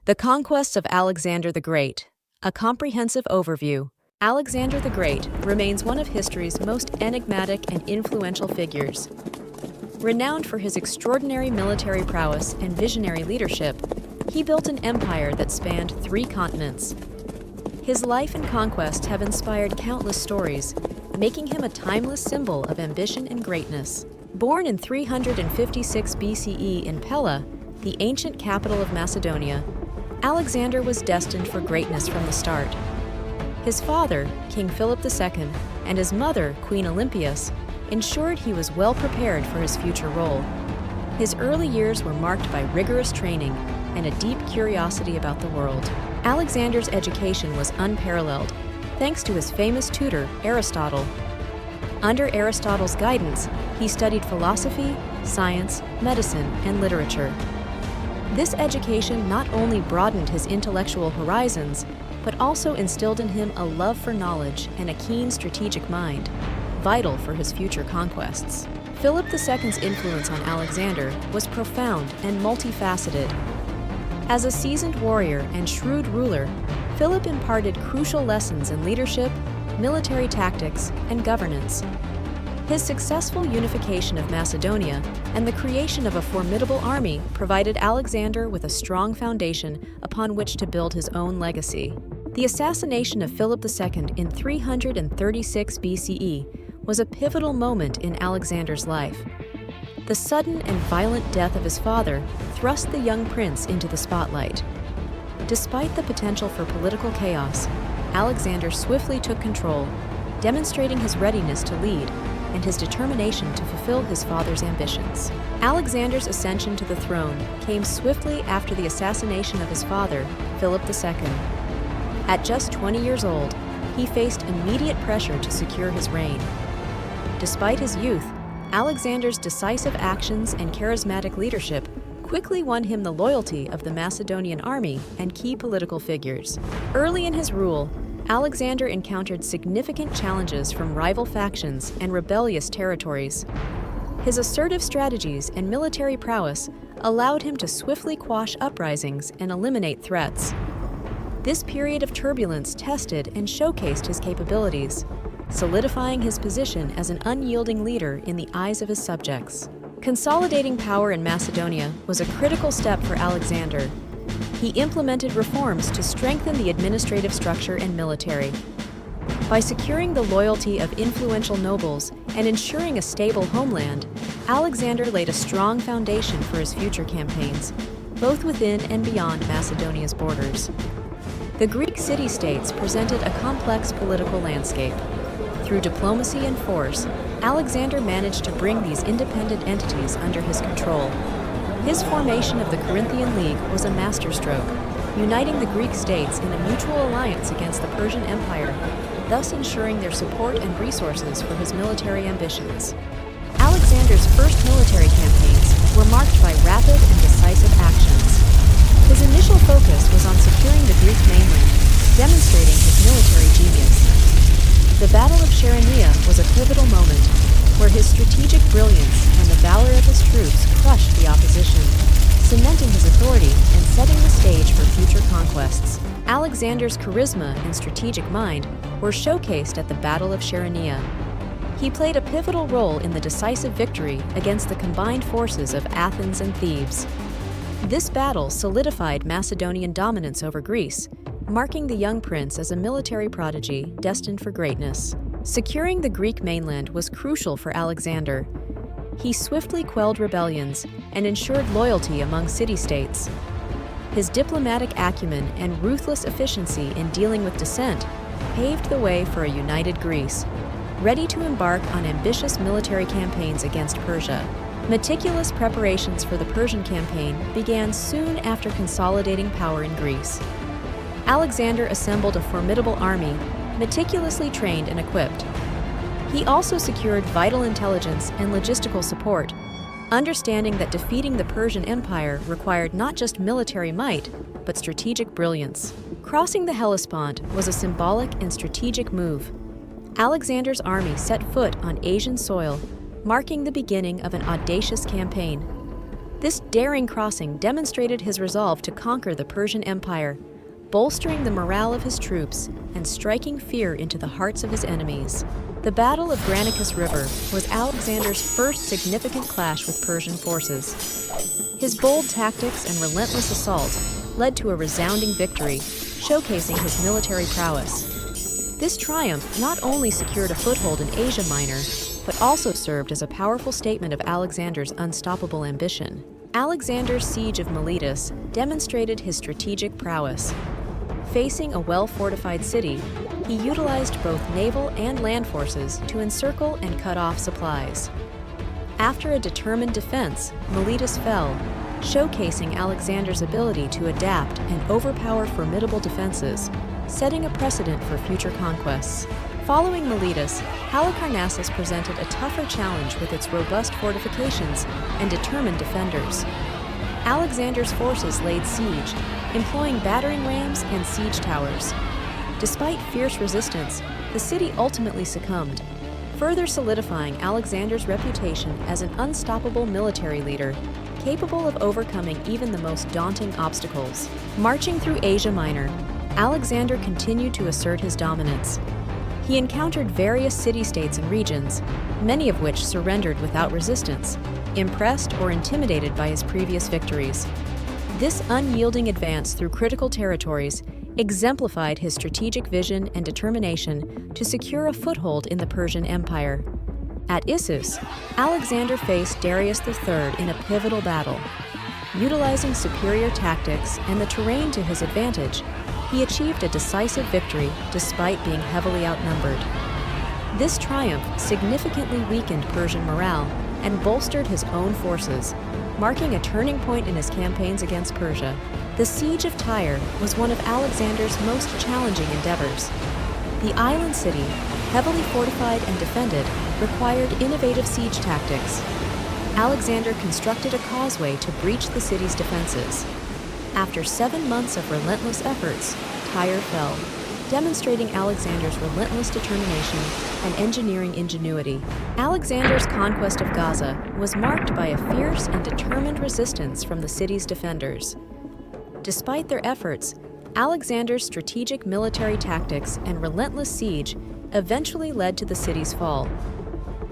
The Conquests of Alexander the Great, a comprehensive overview. Alexander the Great remains one of history's most enigmatic and influential figures. Renowned for his extraordinary military prowess and visionary leadership, he built an empire that spanned 3 continents. His life and conquest have inspired countless stories, making him a timeless symbol of ambition and greatness. Born in 356 BCE in Pella, the ancient capital of Macedonia, Alexander was destined for greatness from the start. His father, King Philip II, and his mother, Queen Olympias, ensured he was well prepared for his future role. His early years were marked by rigorous training and a deep curiosity about the world. Alexander's education was unparalleled, thanks to his famous tutor, Aristotle. Under Aristotle's guidance, he studied philosophy, science, medicine, and literature. This education not only broadened his intellectual horizons, but also instilled in him a love for knowledge and a keen strategic mind, vital for his future conquests. Philip II's influence on Alexander was profound and multifaceted. As a seasoned warrior and shrewd ruler, Philip imparted crucial lessons in leadership, military tactics, and governance. His successful unification of Macedonia and the creation of a formidable army provided Alexander with a strong foundation upon which to build his own legacy. The assassination of Philip II in 336 BCE was a pivotal moment in Alexander's life. The sudden and violent death of his father thrust the young prince into the spotlight. Despite the potential for political chaos, Alexander swiftly took control, demonstrating his readiness to lead and his determination to fulfill his father's ambitions. Alexander's ascension to the throne came swiftly after the assassination of his father, Philip II. At just 20 years old, he faced immediate pressure to secure his reign. Despite his youth, Alexander's decisive actions and charismatic leadership quickly won him the loyalty of the Macedonian army and key political figures. Early in his rule, Alexander encountered significant challenges from rival factions and rebellious territories. His assertive strategies and military prowess allowed him to swiftly quash uprisings and eliminate threats. This period of turbulence tested and showcased his capabilities, solidifying his position as an unyielding leader in the eyes of his subjects. Consolidating power in Macedonia was a critical step for Alexander. He implemented reforms to strengthen the administrative structure and military. By securing the loyalty of influential nobles and ensuring a stable homeland, Alexander laid a strong foundation for his future campaigns, both within and beyond Macedonia's borders. The Greek city-states presented a complex political landscape. Through diplomacy and force, Alexander managed to bring these independent entities under his control. His formation of the Corinthian League was a masterstroke, uniting the Greek states in a mutual alliance against the Persian Empire, thus ensuring their support and resources for his military ambitions. Alexander's first military campaigns were marked by rapid and decisive actions. His initial focus was on securing the Greek mainland, demonstrating his military genius. The Battle of Chaeronea was a pivotal moment, where his strategic brilliance and the valor of his troops crushed the opposition, cementing his authority and setting the stage for future conquests. Alexander's charisma and strategic mind were showcased at the Battle of Chaeronea. He played a pivotal role in the decisive victory against the combined forces of Athens and Thebes. This battle solidified Macedonian dominance over Greece, marking the young prince as a military prodigy destined for greatness. Securing the Greek mainland was crucial for Alexander. He swiftly quelled rebellions and ensured loyalty among city-states. His diplomatic acumen and ruthless efficiency in dealing with dissent paved the way for a united Greece, ready to embark on ambitious military campaigns against Persia. Meticulous preparations for the Persian campaign began soon after consolidating power in Greece. Alexander assembled a formidable army, meticulously trained and equipped. He also secured vital intelligence and logistical support, understanding that defeating the Persian Empire required not just military might, but strategic brilliance. Crossing the Hellespont was a symbolic and strategic move. Alexander's army set foot on Asian soil, marking the beginning of an audacious campaign. This daring crossing demonstrated his resolve to conquer the Persian Empire, bolstering the morale of his troops and striking fear into the hearts of his enemies. The Battle of Granicus River was Alexander's first significant clash with Persian forces. His bold tactics and relentless assault led to a resounding victory, showcasing his military prowess. This triumph not only secured a foothold in Asia Minor, but also served as a powerful statement of Alexander's unstoppable ambition. Alexander's siege of Miletus demonstrated his strategic prowess. Facing a well-fortified city, he utilized both naval and land forces to encircle and cut off supplies. After a determined defense, Miletus fell, showcasing Alexander's ability to adapt and overpower formidable defenses, setting a precedent for future conquests. Following Miletus, Halicarnassus presented a tougher challenge with its robust fortifications and determined defenders. Alexander's forces laid siege, employing battering rams and siege towers. Despite fierce resistance, the city ultimately succumbed, further solidifying Alexander's reputation as an unstoppable military leader, capable of overcoming even the most daunting obstacles. Marching through Asia Minor, Alexander continued to assert his dominance. He encountered various city-states and regions, many of which surrendered without resistance, impressed or intimidated by his previous victories. This unyielding advance through critical territories exemplified his strategic vision and determination to secure a foothold in the Persian Empire. At Issus, Alexander faced Darius III in a pivotal battle. Utilizing superior tactics and the terrain to his advantage, he achieved a decisive victory despite being heavily outnumbered. This triumph significantly weakened Persian morale and bolstered his own forces, marking a turning point in his campaigns against Persia. The Siege of Tyre was one of Alexander's most challenging endeavors. The island city, heavily fortified and defended, required innovative siege tactics. Alexander constructed a causeway to breach the city's defenses. After 7 months of relentless efforts, Tyre fell, demonstrating Alexander's relentless determination and engineering ingenuity. Alexander's conquest of Gaza was marked by a fierce and determined resistance from the city's defenders. Despite their efforts, Alexander's strategic military tactics and relentless siege eventually led to the city's fall.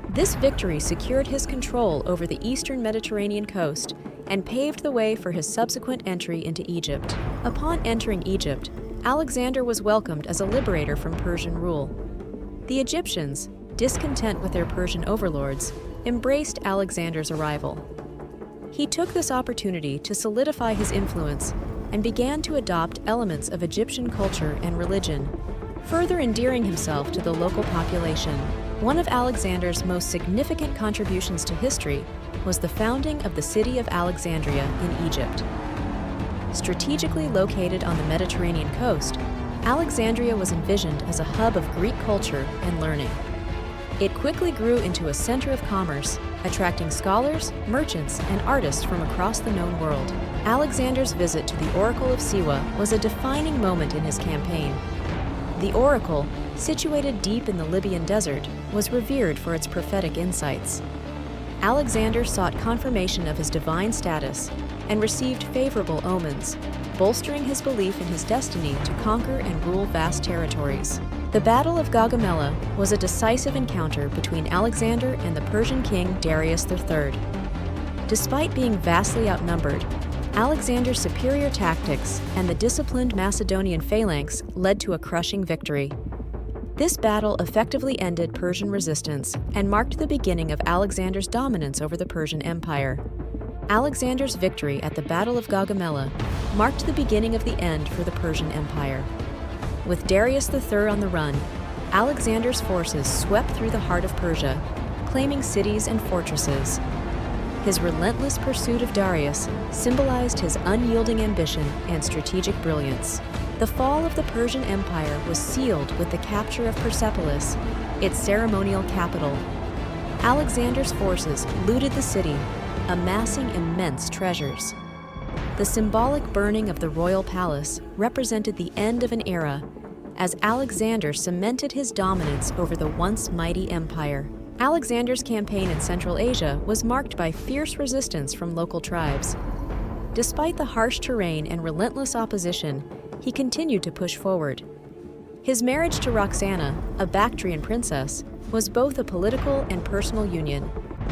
This victory secured his control over the eastern Mediterranean coast and paved the way for his subsequent entry into Egypt. Upon entering Egypt, Alexander was welcomed as a liberator from Persian rule. The Egyptians, discontent with their Persian overlords, embraced Alexander's arrival. He took this opportunity to solidify his influence and began to adopt elements of Egyptian culture and religion, further endearing himself to the local population. One of Alexander's most significant contributions to history was the founding of the city of Alexandria in Egypt. Strategically located on the Mediterranean coast, Alexandria was envisioned as a hub of Greek culture and learning. It quickly grew into a center of commerce, attracting scholars, merchants, and artists from across the known world. Alexander's visit to the Oracle of Siwa was a defining moment in his campaign. The oracle, situated deep in the Libyan desert, was revered for its prophetic insights. Alexander sought confirmation of his divine status and received favorable omens, bolstering his belief in his destiny to conquer and rule vast territories. The Battle of Gaugamela was a decisive encounter between Alexander and the Persian king Darius III. Despite being vastly outnumbered, Alexander's superior tactics and the disciplined Macedonian phalanx led to a crushing victory. This battle effectively ended Persian resistance and marked the beginning of Alexander's dominance over the Persian Empire. Alexander's victory at the Battle of Gaugamela marked the beginning of the end for the Persian Empire. With Darius III on the run, Alexander's forces swept through the heart of Persia, claiming cities and fortresses. His relentless pursuit of Darius symbolized his unyielding ambition and strategic brilliance. The fall of the Persian Empire was sealed with the capture of Persepolis, its ceremonial capital. Alexander's forces looted the city, amassing immense treasures. The symbolic burning of the royal palace represented the end of an era, as Alexander cemented his dominance over the once mighty empire. Alexander's campaign in Central Asia was marked by fierce resistance from local tribes. Despite the harsh terrain and relentless opposition, he continued to push forward. His marriage to Roxana, a Bactrian princess, was both a political and personal union,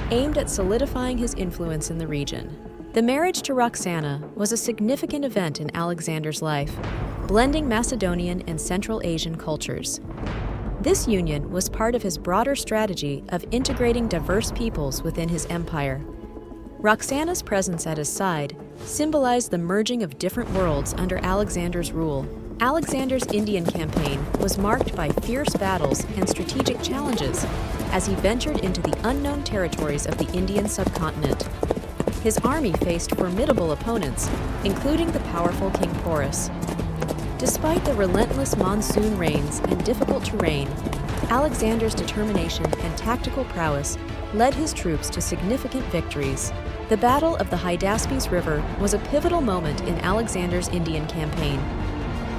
aimed at solidifying his influence in the region. The marriage to Roxana was a significant event in Alexander's life, blending Macedonian and Central Asian cultures. This union was part of his broader strategy of integrating diverse peoples within his empire. Roxana's presence at his side symbolized the merging of different worlds under Alexander's rule. Alexander's Indian campaign was marked by fierce battles and strategic challenges as he ventured into the unknown territories of the Indian subcontinent. His army faced formidable opponents, including the powerful King Porus. Despite the relentless monsoon rains and difficult terrain, Alexander's determination and tactical prowess led his troops to significant victories. The Battle of the Hydaspes River was a pivotal moment in Alexander's Indian campaign.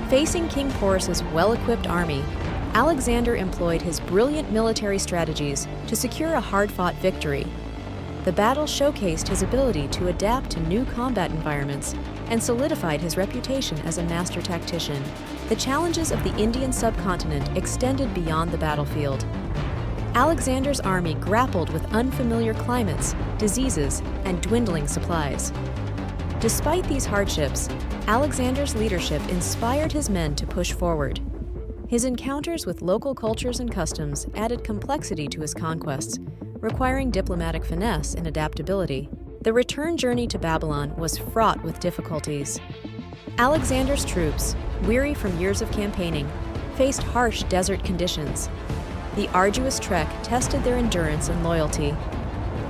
Facing King Porus's well-equipped army, Alexander employed his brilliant military strategies to secure a hard-fought victory. The battle showcased his ability to adapt to new combat environments and solidified his reputation as a master tactician. The challenges of the Indian subcontinent extended beyond the battlefield. Alexander's army grappled with unfamiliar climates, diseases, and dwindling supplies. Despite these hardships, Alexander's leadership inspired his men to push forward. His encounters with local cultures and customs added complexity to his conquests, requiring diplomatic finesse and adaptability. The return journey to Babylon was fraught with difficulties. Alexander's troops, weary from years of campaigning, faced harsh desert conditions. The arduous trek tested their endurance and loyalty.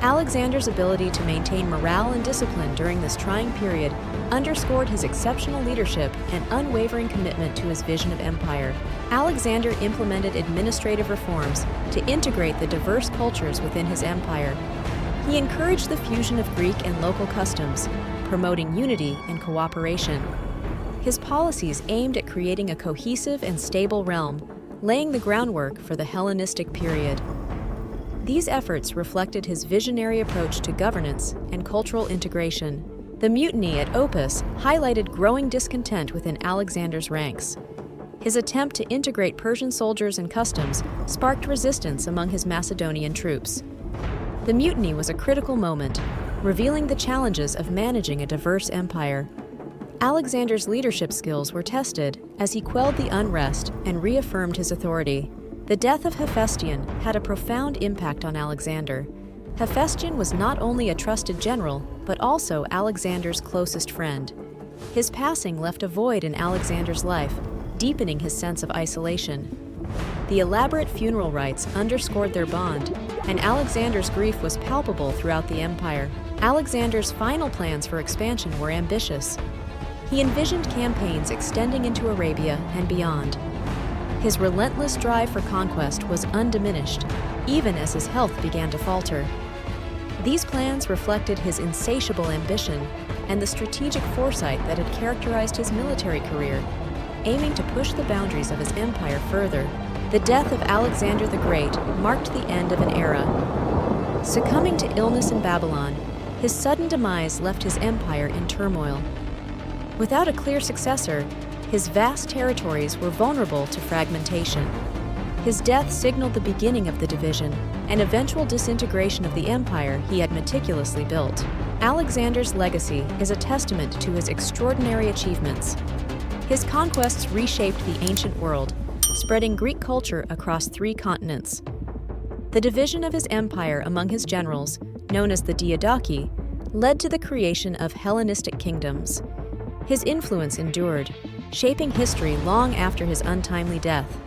Alexander's ability to maintain morale and discipline during this trying period underscored his exceptional leadership and unwavering commitment to his vision of empire. Alexander implemented administrative reforms to integrate the diverse cultures within his empire. He encouraged the fusion of Greek and local customs, promoting unity and cooperation. His policies aimed at creating a cohesive and stable realm, laying the groundwork for the Hellenistic period. These efforts reflected his visionary approach to governance and cultural integration. The mutiny at Opus highlighted growing discontent within Alexander's ranks. His attempt to integrate Persian soldiers and customs sparked resistance among his Macedonian troops. The mutiny was a critical moment, revealing the challenges of managing a diverse empire. Alexander's leadership skills were tested as he quelled the unrest and reaffirmed his authority. The death of Hephaestion had a profound impact on Alexander. Hephaestion was not only a trusted general, but also Alexander's closest friend. His passing left a void in Alexander's life, deepening his sense of isolation. The elaborate funeral rites underscored their bond, and Alexander's grief was palpable throughout the empire. Alexander's final plans for expansion were ambitious. He envisioned campaigns extending into Arabia and beyond. His relentless drive for conquest was undiminished, even as his health began to falter. These plans reflected his insatiable ambition and the strategic foresight that had characterized his military career, aiming to push the boundaries of his empire further. The death of Alexander the Great marked the end of an era. Succumbing to illness in Babylon, his sudden demise left his empire in turmoil. Without a clear successor, his vast territories were vulnerable to fragmentation. His death signaled the beginning of the division and eventual disintegration of the empire he had meticulously built. Alexander's legacy is a testament to his extraordinary achievements. His conquests reshaped the ancient world, spreading Greek culture across 3 continents. The division of his empire among his generals, known as the Diadochi, led to the creation of Hellenistic kingdoms. His influence endured, shaping history long after his untimely death.